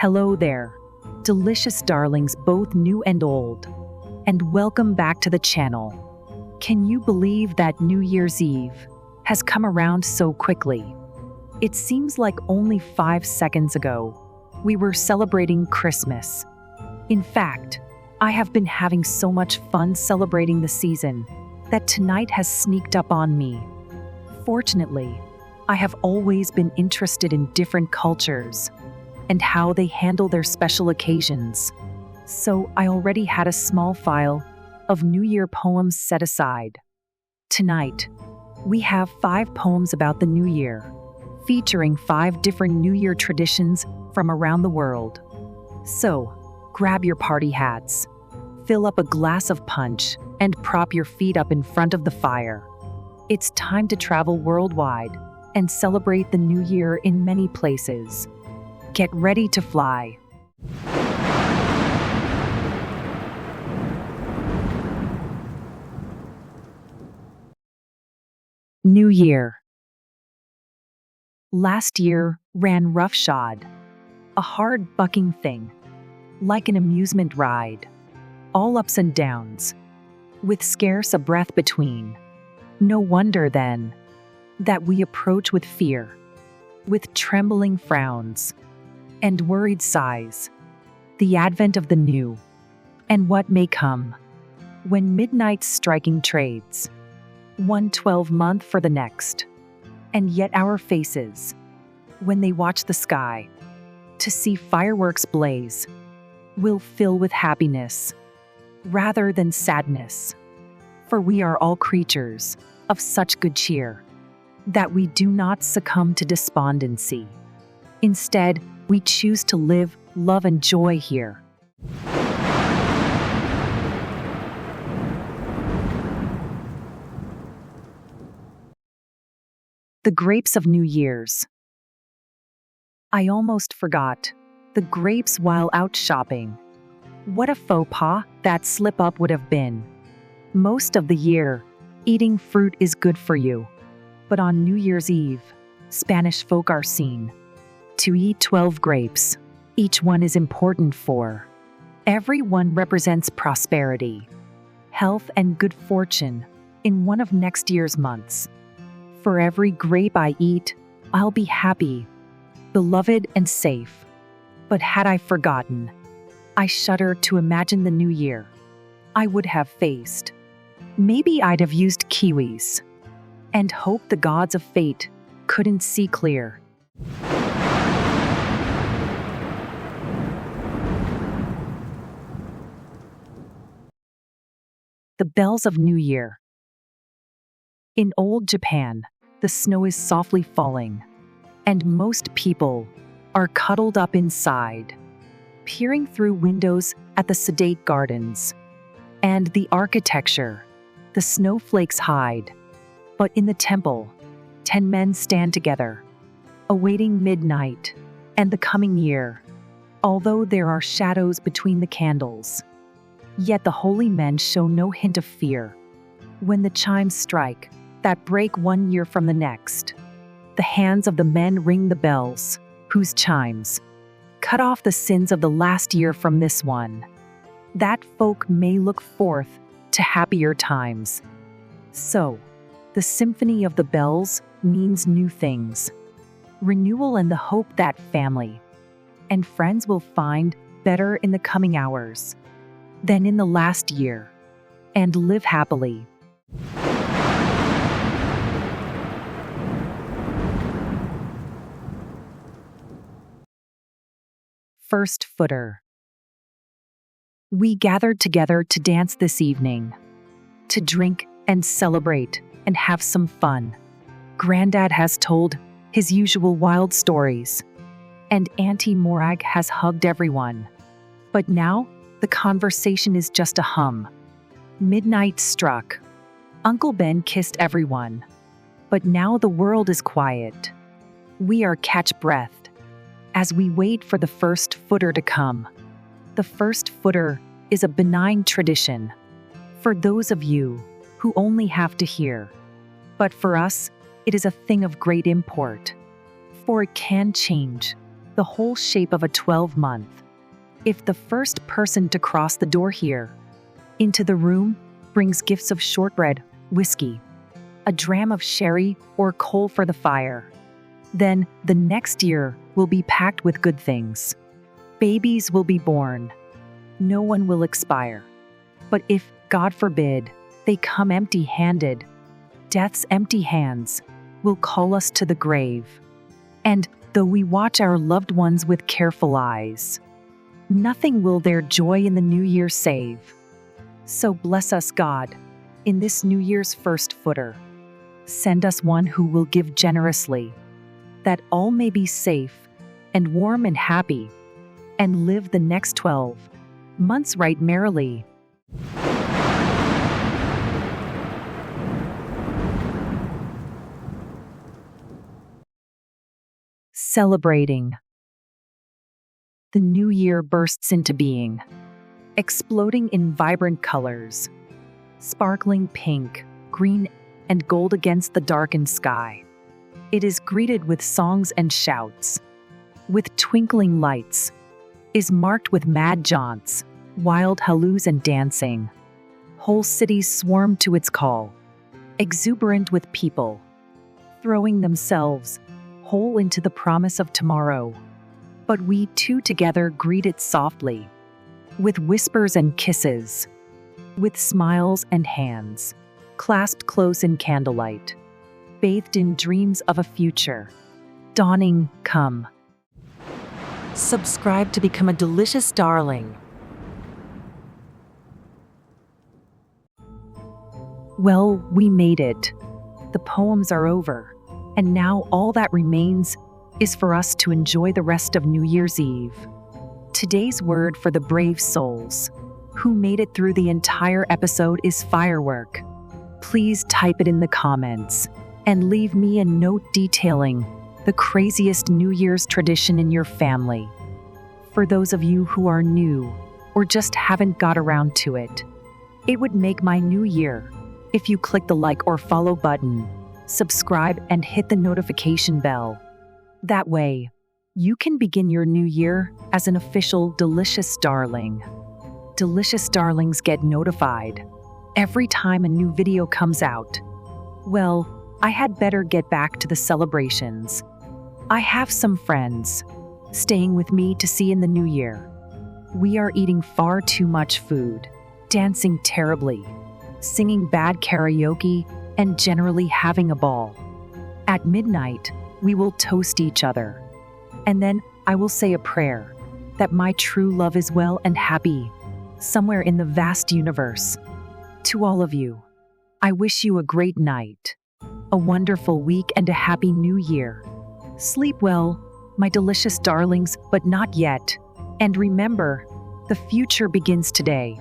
Hello there, delicious darlings both new and old, and welcome back to the channel. Can you believe that New Year's Eve has come around so quickly? It seems like only 5 seconds ago, we were celebrating Christmas. In fact, I have been having so much fun celebrating the season that tonight has sneaked up on me. Fortunately, I have always been interested in different cultures and how they handle their special occasions. So I already had a small file of New Year poems set aside. Tonight, we have 5 poems about the New Year, featuring 5 different New Year traditions from around the world. So, grab your party hats, fill up a glass of punch, and prop your feet up in front of the fire. It's time to travel worldwide and celebrate the New Year in many places. Get ready to fly. New Year. Last year ran roughshod, a hard bucking thing, like an amusement ride, all ups and downs, with scarce a breath between. No wonder then that we approach with fear, with trembling frowns and worried sighs, the advent of the new, and what may come, when midnight's striking trades, one 12-month for the next, and yet our faces, when they watch the sky, to see fireworks blaze, will fill with happiness, rather than sadness, for we are all creatures of such good cheer, that we do not succumb to despondency. Instead, we choose to live, love, and joy here. The grapes of New Year's. I almost forgot the grapes while out shopping. What a faux pas that slip-up would have been. Most of the year, eating fruit is good for you. But on New Year's Eve, Spanish folk are seen to eat 12 grapes. Each one is important for. Every one represents prosperity, health, and good fortune in one of next year's months. For every grape I eat, I'll be happy, beloved, and safe. But had I forgotten, I shudder to imagine the new year I would have faced. Maybe I'd have used kiwis and hoped the gods of fate couldn't see clear. The bells of New Year. In old Japan, the snow is softly falling, and most people are cuddled up inside, peering through windows at the sedate gardens and the architecture. The snowflakes hide, but in the temple, 10 men stand together, awaiting midnight and the coming year. Although there are shadows between the candles, yet the holy men show no hint of fear. When the chimes strike, that break 1 year from the next, the hands of the men ring the bells, whose chimes cut off the sins of the last year from this one, that folk may look forth to happier times. So, the symphony of the bells means new things, renewal, and the hope that family and friends will find better in the coming hours than in the last year, and live happily. First footer. We gathered together to dance this evening, to drink and celebrate and have some fun. Granddad has told his usual wild stories, and Auntie Morag has hugged everyone. But now, the conversation is just a hum. Midnight struck. Uncle Ben kissed everyone. But now the world is quiet. We are catch-breathed as we wait for the first footer to come. The first footer is a benign tradition for those of you who only have to hear. But for us, it is a thing of great import, for it can change the whole shape of a 12-month. If the first person to cross the door here into the room brings gifts of shortbread, whiskey, a dram of sherry, or coal for the fire, then the next year will be packed with good things. Babies will be born. No one will expire. But if, God forbid, they come empty-handed, death's empty hands will call us to the grave. And though we watch our loved ones with careful eyes, nothing will their joy in the new year save. So bless us, God, in this New Year's first footer. Send us one who will give generously, that all may be safe and warm and happy, and live the next 12 months right merrily. Celebrating. The new year bursts into being, exploding in vibrant colors, sparkling pink, green, and gold against the darkened sky. It is greeted with songs and shouts, with twinkling lights, is marked with mad jaunts, wild halloos and dancing. Whole cities swarm to its call, exuberant with people, throwing themselves whole into the promise of tomorrow. But we two together greet it softly, with whispers and kisses, with smiles and hands, clasped close in candlelight, bathed in dreams of a future dawning come. Subscribe to become a delicious darling. Well, we made it. The poems are over, and now all that remains is for us to enjoy the rest of New Year's Eve. Today's word for the brave souls who made it through the entire episode is firework. Please type it in the comments and leave me a note detailing the craziest New Year's tradition in your family. For those of you who are new or just haven't got around to it, it would make my new year if you click the like or follow button, subscribe, and hit the notification bell. That way, you can begin your new year as an official Delicious Darling. Delicious Darlings get notified every time a new video comes out. Well, I had better get back to the celebrations. I have some friends staying with me to see in the new year. We are eating far too much food, dancing terribly, singing bad karaoke, and generally having a ball. At midnight, we will toast each other. And then I will say a prayer that my true love is well and happy somewhere in the vast universe. To all of you, I wish you a great night, a wonderful week, and a happy new year. Sleep well, my delicious darlings, but not yet. And remember, the future begins today.